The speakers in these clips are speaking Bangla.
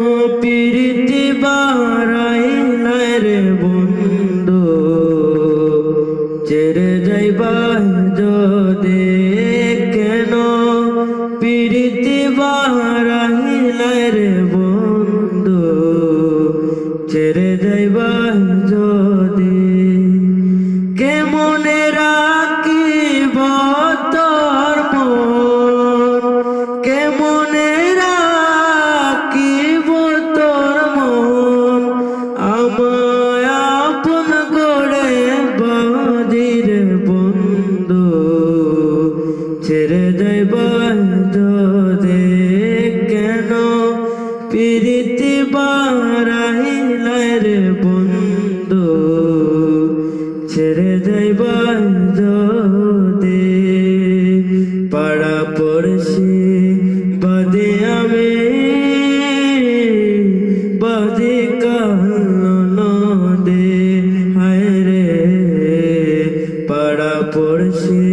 প্রীতি বারাইলাই রে বন্ধু ছেড়ে যাইবা যদি কেন প্রীতি বারাইলাই রে বন্ধু ছেড়ে যাইবা যদি কেমনে রাখিব তোর মন কেমনে রাখিব তোর মন আমায় আপন করে বাঁধির বন্ধু ছেড়ে যাইবা যদি কেন প্রীতি বারাইলাই রে বন্ধু ছেড়ে যাইবা যদি পাড়া পড়শি বাদে আমি বাদে কালো দে হায় রে পাড়া পড়শি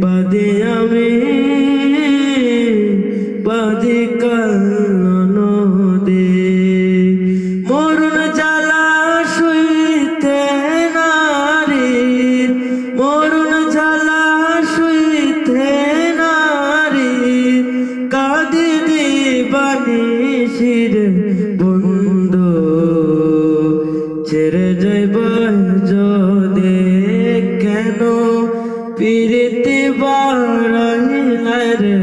বাদে আমি বাদে কালো দে মরণ জ্বালা শুইতে নারীর মরণ জ্বালা শুইতে নারীর কাঁদি দিবানিশির বন্ধু ছেড়ে যাইবা যদি কেন প্রীতি বারাইলাই রে